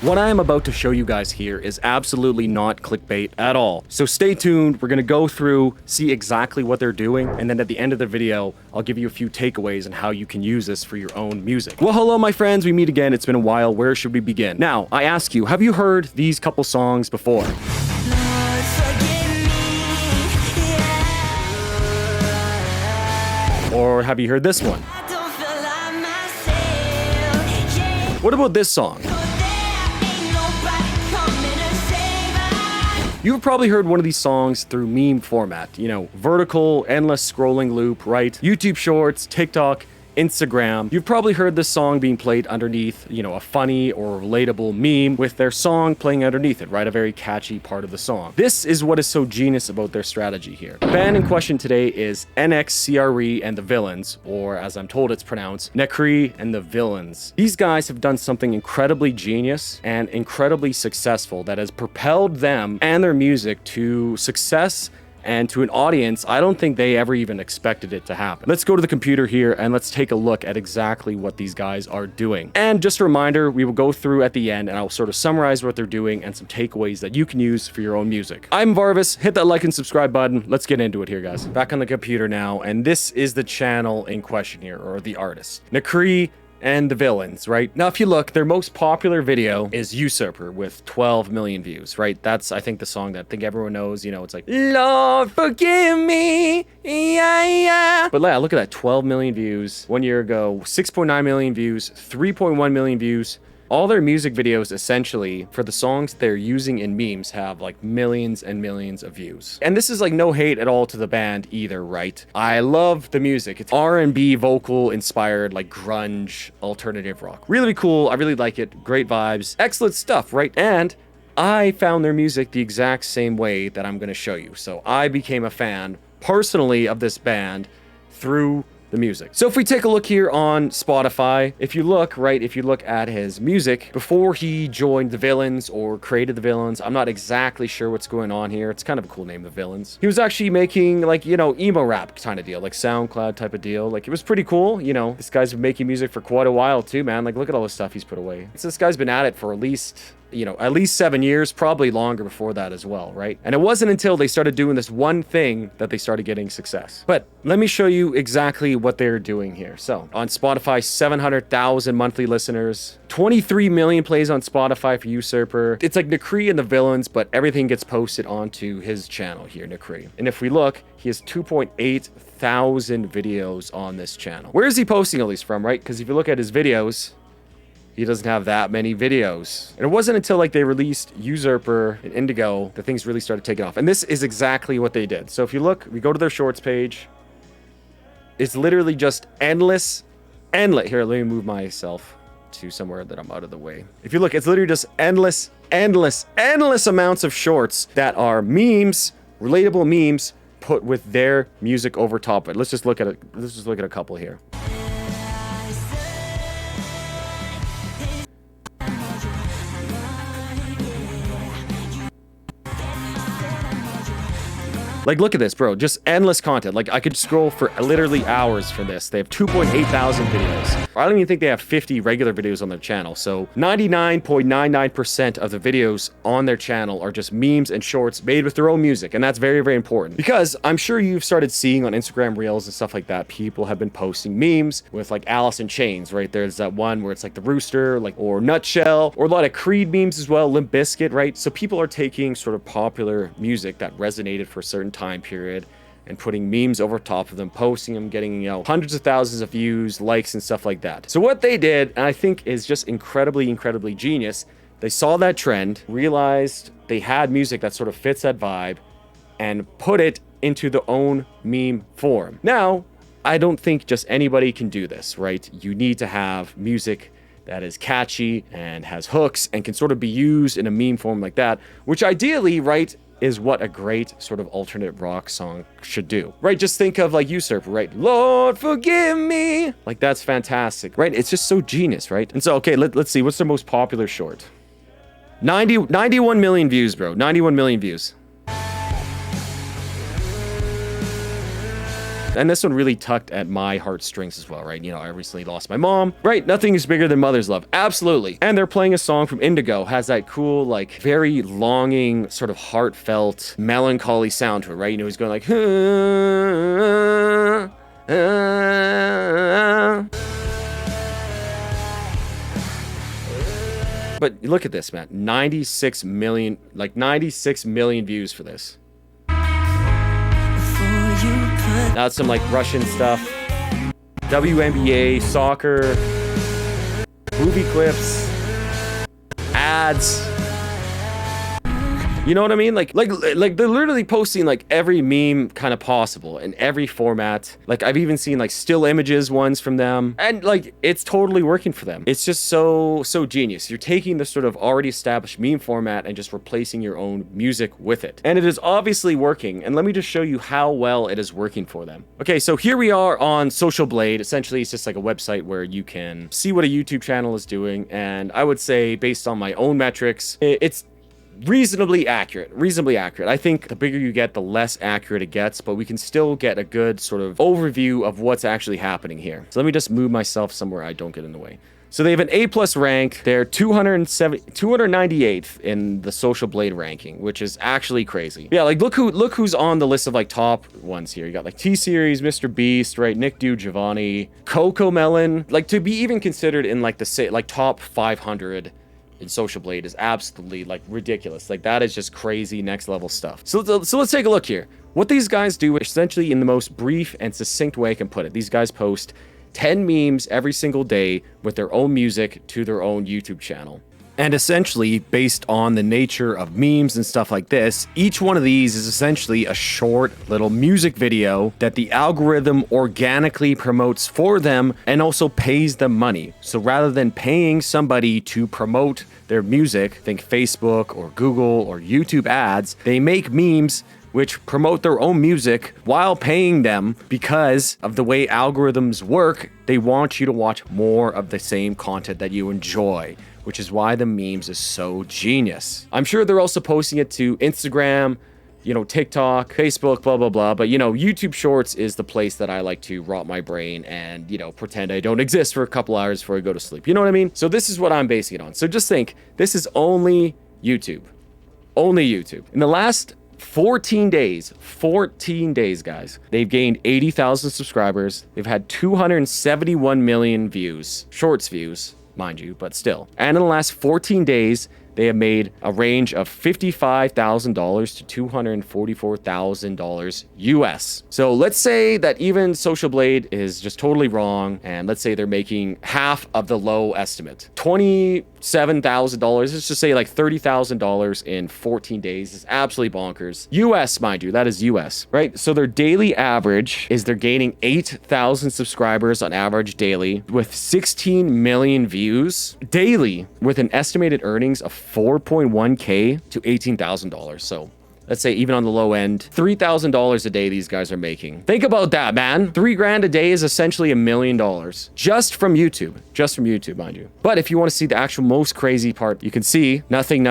What I am about to show you guys here is absolutely not clickbait at all. So stay tuned, we're gonna go through, see exactly what they're doing, and then at the end of the video, I'll give you a few takeaways on how you can use this for your own music. Well, hello my friends, we meet again, it's been a while, where should we begin? Now, I ask you, have you heard these couple songs before? Or have you heard this one? What about this song? You've probably heard one of these songs through meme format, you know, vertical, endless scrolling loop, right? YouTube Shorts, TikTok, Instagram. You've probably heard this song being played underneath, you know, a funny or relatable meme with their song playing underneath it, right? A very catchy part of the song. This is what is so genius about their strategy here. The band in question today is NXCRE and the Villains, or as I'm told it's pronounced, Necree and the Villains. These guys have done something incredibly genius and incredibly successful that has propelled them and their music to success and to an audience I don't think they ever even expected it to happen. Let's go to the computer here and let's take a look at exactly what these guys are doing. And just a reminder, we will go through at the end and I'll sort of summarize what they're doing and some takeaways that you can use for your own music. I'm Varvis, hit that like and subscribe button. Let's get into it here, guys. Back on the computer now, and this is the channel in question here, or the artist. Necree and the Villains, right? Now, if you look, their most popular video is Usurper with 12 million views, right? That's, I think, the song that I think everyone knows, you know, it's like, Lord, forgive me, yeah, yeah. But yeah, look at that, 12 million views. 1 year ago, 6.9 million views, 3.1 million views. All their music videos, essentially, for the songs they're using in memes, have like millions and millions of views. And this is like no hate at all to the band either, right? I love the music. It's R&B vocal inspired, like grunge, alternative rock. Really cool. I really like it. Great vibes. Excellent stuff, right? And I found their music the exact same way that I'm going to show you. So I became a fan, personally, of this band through the music. So if we take a look here on Spotify, if you look at his music before he joined the Villains or created the Villains, I'm not exactly sure what's going on here. It's kind of a cool name, the Villains. He was actually making like, you know, emo rap kind of deal, like SoundCloud type of deal. Like it was pretty cool. You know, this guy's been making music for quite a while too, man. Like look at all the stuff he's put away. So this guy's been at it for at least 7 years, probably longer before that as well, right? And it wasn't until they started doing this one thing that they started getting success. But let me show you exactly what they're doing here. So on Spotify, 700,000 monthly listeners, 23 million plays on Spotify for Usurper. It's like Necree and the Villains, but everything gets posted onto his channel here, Necree. And if we look, he has 2.8 thousand videos on this channel. Where is he posting all these from, right? Because if you look at his videos, he doesn't have that many videos. And it wasn't until like they released Usurper and Indigo that things really started taking off. And this is exactly what they did. So if you look, we go to their shorts page. It's literally just endless. Here, let me move myself to somewhere that I'm out of the way. If you look, it's literally just endless amounts of shorts that are memes, relatable memes, put with their music over top of it. Let's just look at a couple here. Like, look at this, bro. Just endless content. Like, I could scroll for literally hours for this. They have 2.8 thousand videos. I don't even think they have 50 regular videos on their channel. So 99.99% of the videos on their channel are just memes and shorts made with their own music. And that's very, very important. Because I'm sure you've started seeing on Instagram Reels and stuff like that, people have been posting memes with like Alice in Chains, right? There's that one where it's like the rooster, like, or Nutshell, or a lot of Creed memes as well, Limp Bizkit, right? So people are taking sort of popular music that resonated for a certain time period and putting memes over top of them, posting them, getting, you know, hundreds of thousands of views, likes, and stuff like that. So what they did, and I think is just incredibly genius, they saw that trend, realized they had music that sort of fits that vibe, and put it into their own meme form. Now, I don't think just anybody can do this, right? You need to have music that is catchy and has hooks and can sort of be used in a meme form like that, which ideally, right, is what a great sort of alternate rock song should do, right? Just think of like Usurper, right? Lord, forgive me. Like, that's fantastic, right? It's just so genius, right? And so, okay, let's see. What's their most popular short? 91 million views, bro. 91 million views. And this one really tugged at my heartstrings as well, right? You know, I recently lost my mom, right? Nothing is bigger than mother's love. Absolutely. And they're playing a song from Indigo, has that cool, like, very longing, sort of heartfelt, melancholy sound to it, right? You know, he's going like, But look at this, man. 96 million views for this. Now some like Russian stuff, WNBA, soccer, movie clips, ads. You know what I mean? Like they're literally posting like every meme kind of possible in every format. Like I've even seen like still images ones from them, and like it's totally working for them. It's just so genius. You're taking the sort of already established meme format and just replacing your own music with it. And it is obviously working. And let me just show you how well it is working for them. Okay, so here we are on Social Blade. Essentially, it's just like a website where you can see what a YouTube channel is doing. And I would say based on my own metrics, it's reasonably accurate. I think the bigger you get, the less accurate it gets, but we can still get a good sort of overview of what's actually happening here. So let me just move myself somewhere I don't get in the way. So they have an A+ rank. They're 298th in the Social Blade ranking, which is actually crazy. Yeah, like look who's on the list of like top ones here. You got like T-Series, Mr. Beast, right? Nick Dew, Giovanni, Coco Melon. Like to be even considered in like the like top 500 in Social Blade is absolutely like ridiculous. Like that is just crazy next level stuff. So let's take a look here. What these guys do essentially in the most brief and succinct way I can put it. These guys post 10 memes every single day with their own music to their own YouTube channel. And essentially, based on the nature of memes and stuff like this, each one of these is essentially a short little music video that the algorithm organically promotes for them and also pays them money. So rather than paying somebody to promote their music, think Facebook or Google or YouTube ads, they make memes which promote their own music while paying them. Because of the way algorithms work, they want you to watch more of the same content that you enjoy, which is why the memes is so genius. I'm sure they're also posting it to Instagram, you know, TikTok, Facebook, blah, blah, blah. But, you know, YouTube Shorts is the place that I like to rot my brain and, you know, pretend I don't exist for a couple hours before I go to sleep. You know what I mean? So this is what I'm basing it on. So just think, this is only YouTube. Only YouTube. In the last 14 days, guys, they've gained 80,000 subscribers. They've had 271 million views, shorts views, mind you, but still. And in the last 14 days, they have made a range of $55,000 to $244,000 US. So let's say that even Social Blade is just totally wrong, and let's say they're making half of the low estimate. $27,000, let's just say like $30,000 in 14 days is absolutely bonkers. US, mind you, that is US, right? So their daily average is they're gaining 8,000 subscribers on average daily with 16 million views daily with an estimated earnings of $4.1K to $18,000. So let's say even on the low end, $3,000 a day these guys are making. Think about that, man. $3,000 a day is essentially $1 million just from YouTube. Just from YouTube, mind you. But if you want to see the actual most crazy part, you can see nothing.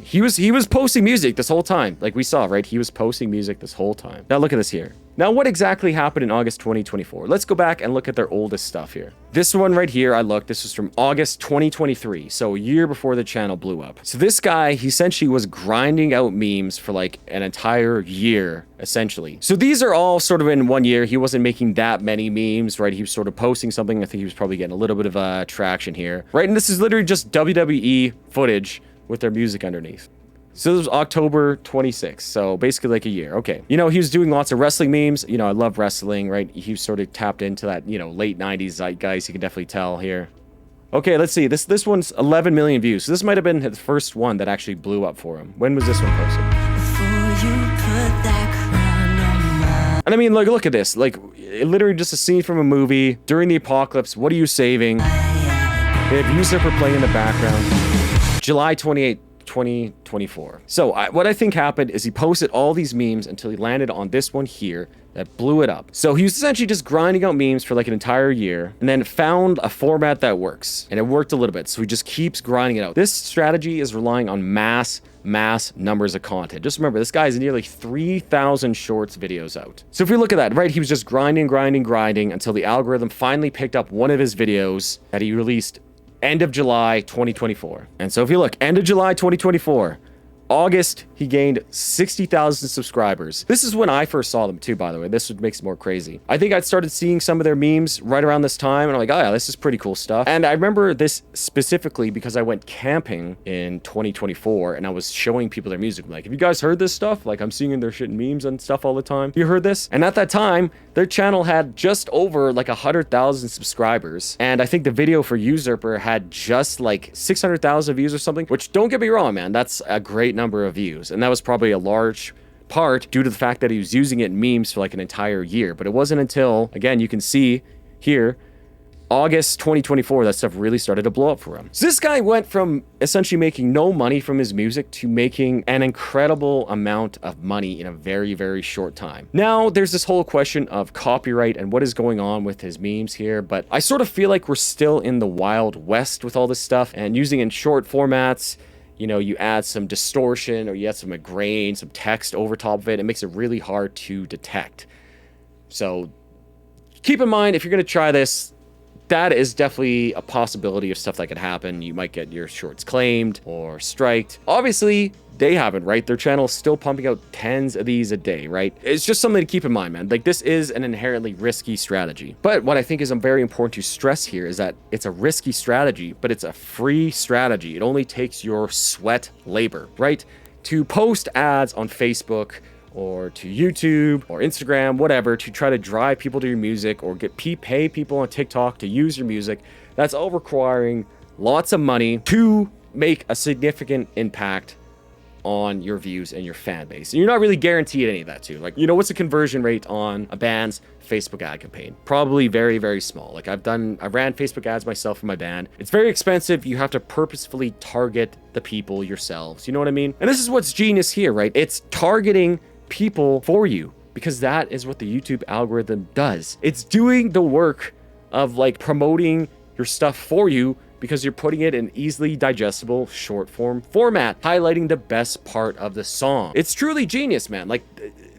He was posting music this whole time. Like we saw, right? He was posting music this whole time. Now look at this here. Now, what exactly happened in August 2024? Let's go back and look at their oldest stuff here. This one right here, this was from August 2023, so a year before the channel blew up. So this guy, he essentially was grinding out memes for like an entire year, essentially. So these are all sort of in 1 year. He wasn't making that many memes, right? He was sort of posting something. I think he was probably getting a little bit of traction here, right? And this is literally just WWE footage with their music underneath. So this was October 26th, so basically like a year. Okay. You know, he was doing lots of wrestling memes. You know, I love wrestling, right? He was sort of tapped into that, you know, late 90s zeitgeist. You can definitely tell here. Okay, let's see. This one's 11 million views. So this might have been his first one that actually blew up for him. When was this one posted? And I mean, look at this. Like, literally just a scene from a movie. During the apocalypse, what are you saving? They have music for playing in the background. July 28th. 2024. So what I think happened is he posted all these memes until he landed on this one here, that blew it up. So he was essentially just grinding out memes for like an entire year and then found a format that works. And it worked a little bit. So he just keeps grinding it out. This strategy is relying on mass numbers of content. Just remember, this guy is nearly 3,000 shorts videos out. So if we look at that, right, he was just grinding until the algorithm finally picked up one of his videos that he released end of July 2024. And so if you look, end of July 2024, August, he gained 60,000 subscribers. This is when I first saw them too, by the way. This would make it more crazy. I think I'd started seeing some of their memes right around this time, and I'm like, oh yeah, this is pretty cool stuff. And I remember this specifically because I went camping in 2024, and I was showing people their music. I'm like, have you guys heard this stuff? Like, I'm seeing their shit in memes and stuff all the time. You heard this? And at that time, their channel had just over like 100,000 subscribers. And I think the video for Usurper had just like 600,000 views or something, which, don't get me wrong, man, that's a great number of views. And that was probably a large part due to the fact that he was using it in memes for like an entire year. But it wasn't until, again, you can see here, August 2024, that stuff really started to blow up for him. So this guy went from essentially making no money from his music to making an incredible amount of money in a very, very short time. Now, there's this whole question of copyright and what is going on with his memes here, but I sort of feel like we're still in the Wild West with all this stuff, and using in short formats, you know, you add some distortion or you add some grain, some text over top of it. It makes it really hard to detect. So keep in mind, if you're going to try this, that is definitely a possibility of stuff that could happen. You might get your shorts claimed or striked. Obviously, they haven't, right? Their channel is still pumping out tens of these a day, right? It's just something to keep in mind, man. Like, this is an inherently risky strategy. But what I think is very important to stress here is that it's a risky strategy, but it's a free strategy. It only takes your sweat labor, right? To post ads on Facebook or to YouTube or Instagram, whatever, to try to drive people to your music or pay people on TikTok to use your music, that's all requiring lots of money to make a significant impact on your views and your fan base. And you're not really guaranteed any of that too. Like, you know, what's the conversion rate on a band's Facebook ad campaign? Probably very, very small. Like, I ran Facebook ads myself for my band. It's very expensive. You have to purposefully target the people yourselves. You know what I mean? And this is what's genius here, right? It's targeting people for you, because that is what the YouTube algorithm does. It's doing the work of like promoting your stuff for you, because you're putting it in easily digestible short form format, highlighting the best part of the song. It's truly genius, man. Like,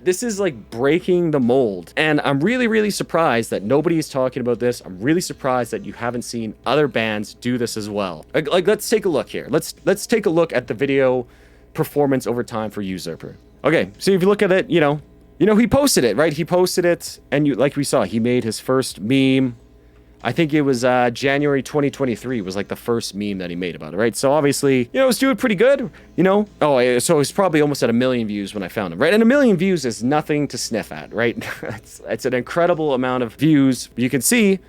this is like breaking the mold. And I'm really, really surprised that nobody is talking about this. I'm really surprised that you haven't seen other bands do this as well. Like let's take a look here. Let's take a look at the video performance over time for Usurper. Okay, so if you look at it, you know, he posted it, right? He posted it, and like we saw, he made his first meme. I think it was January 2023 was like the first meme that he made about it, right? So obviously, you know, it was doing pretty good, you know? Oh, so it's probably almost at 1 million views when I found him, right? And 1 million views is nothing to sniff at, right? it's an incredible amount of views. You can see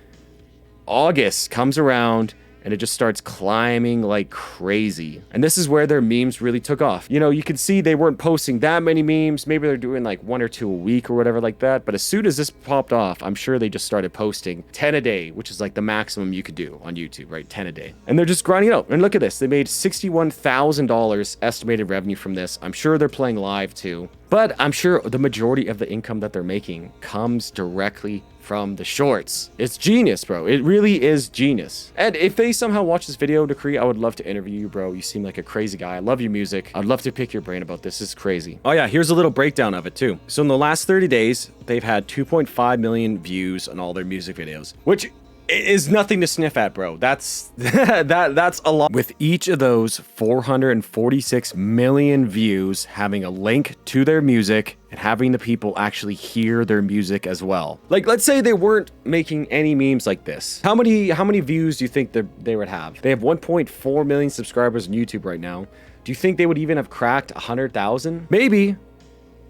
August comes around, and it just starts climbing like crazy. And this is where their memes really took off. You know, you can see they weren't posting that many memes. Maybe they're doing like 1 or 2 a week or whatever like that. But as soon as this popped off, I'm sure they just started posting 10 a day, which is like the maximum you could do on YouTube, right? 10 a day. And they're just grinding it out. And look at this. They made $61,000 estimated revenue from this. I'm sure they're playing live too. But I'm sure the majority of the income that they're making comes directly from the shorts. It's genius, bro. It really is genius. And if they somehow watch this video, Decree, I would love to interview you, bro. You seem like a crazy guy. I love your music. I'd love to pick your brain about this. It's crazy. Oh yeah, here's a little breakdown of it too. So in the last 30 days, they've had 2.5 million views on all their music videos, which is nothing to sniff at, bro. That's that's a lot. With each of those 446 million views having a link to their music and having the people actually hear their music as well. Like, let's say they weren't making any memes like this. How many views do you think they would have? They have 1.4 million subscribers on YouTube right now. Do you think they would even have cracked 100,000? Maybe,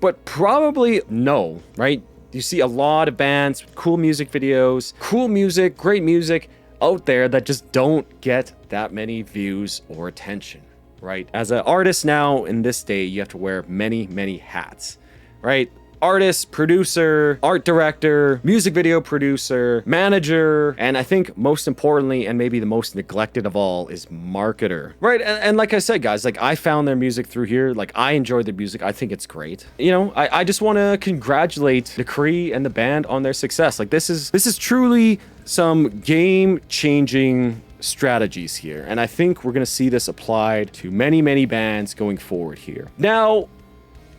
but probably no, right? You see a lot of bands with cool music videos, cool music, great music out there that just don't get that many views or attention, right? As an artist now in this day, you have to wear many, many hats, right? artist, producer, art director, music video producer, manager, and I think most importantly, and maybe the most neglected of all, is marketer. Right, and like I said, guys, like I found their music through here. Like I enjoy their music. I think it's great. You know, I just want to congratulate the Cree and the band on their success. Like this is truly some game-changing strategies here, and I think we're going to see this applied to many bands going forward here. Now,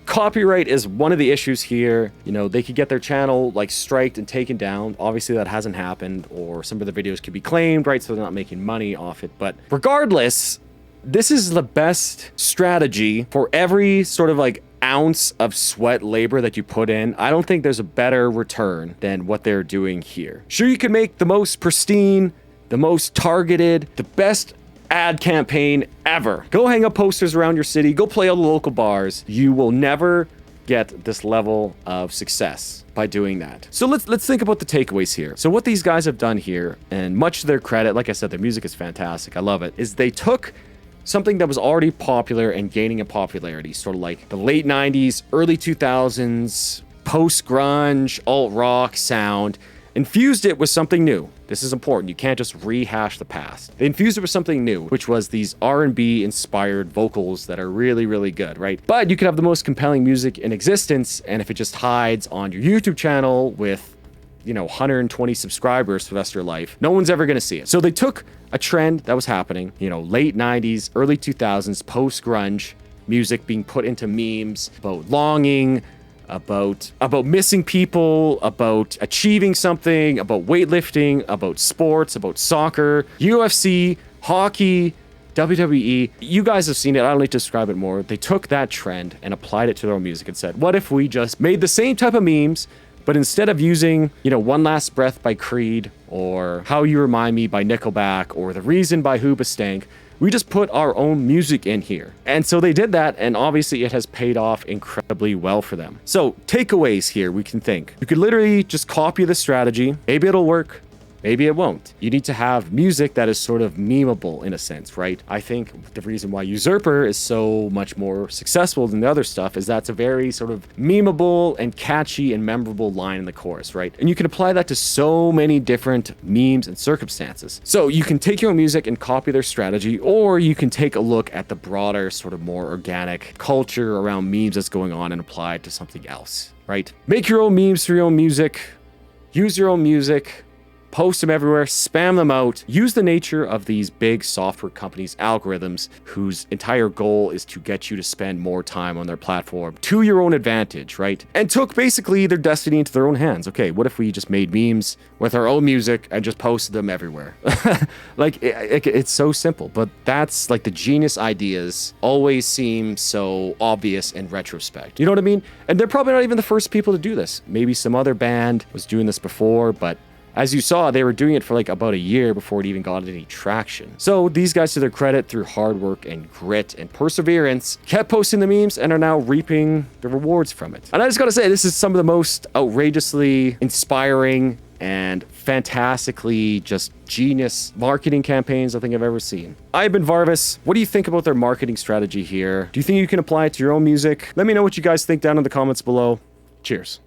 copyright is one of the issues here. You know, they could get their channel like striked and taken down. Obviously that hasn't happened, or some of the videos could be claimed, right? So they're not making money off it. But regardless, this is the best strategy for every sort of like ounce of sweat labor that you put in. I don't think there's a better return than what they're doing here. Sure, you can make the most pristine, the most targeted, the best ad campaign ever. Go hang up posters around your city, go play all the local bars. You will never get this level of success by doing that. So let's think about the takeaways here. So what these guys have done here, and much to their credit, like I said, their music is fantastic, I love it, is they took something that was already popular and gaining in popularity, sort of like the late 90s, early 2000s, post-grunge, alt-rock sound, infused it with something new. This is important. You can't just rehash the past. They infused it with something new, which was these R&B inspired vocals that are really good, right? But you could have the most compelling music in existence, and if it just hides on your YouTube channel with, you know, 120 subscribers for the rest of your life, no one's ever going to see it. So they took a trend that was happening, you know, late 90s, early 2000s, post-grunge music being put into memes about longing, about missing people, about achieving something, about weightlifting, about sports, about soccer, UFC, hockey, WWE. You guys have seen it. I don't need to describe it more. They took that trend and applied it to their own music and said, what if we just made the same type of memes, but instead of using, you know, One Last Breath by Creed, or How You Remind Me by Nickelback, or The Reason by Hoobastank, we just put our own music in here. And so they did that, and obviously it has paid off incredibly well for them. So takeaways here, we can think. You could literally just copy the strategy. Maybe it'll work. Maybe it won't. You need to have music that is sort of memeable in a sense, right? I think the reason why Usurper is so much more successful than the other stuff is that's a very sort of memeable and catchy and memorable line in the chorus, right? And you can apply that to so many different memes and circumstances. So you can take your own music and copy their strategy, or you can take a look at the broader, sort of more organic culture around memes that's going on and apply it to something else, right? Make your own memes for your own music. Use your own music. Post them everywhere, spam them out, use the nature of these big software companies' algorithms whose entire goal is to get you to spend more time on their platform to your own advantage, right? And took basically their destiny into their own hands. Okay, what if we just made memes with our own music and just posted them everywhere? Like, it's so simple, but that's like the genius ideas always seem so obvious in retrospect. You know what I mean? And they're probably not even the first people to do this. Maybe some other band was doing this before, but as you saw, they were doing it for like about a year before it even got any traction. So these guys, to their credit, through hard work and grit and perseverance, kept posting the memes and are now reaping the rewards from it. And I just gotta say, this is some of the most outrageously inspiring and fantastically just genius marketing campaigns I think I've ever seen. I've been Varvis. What do you think about their marketing strategy here? Do you think you can apply it to your own music? Let me know what you guys think down in the comments below. Cheers.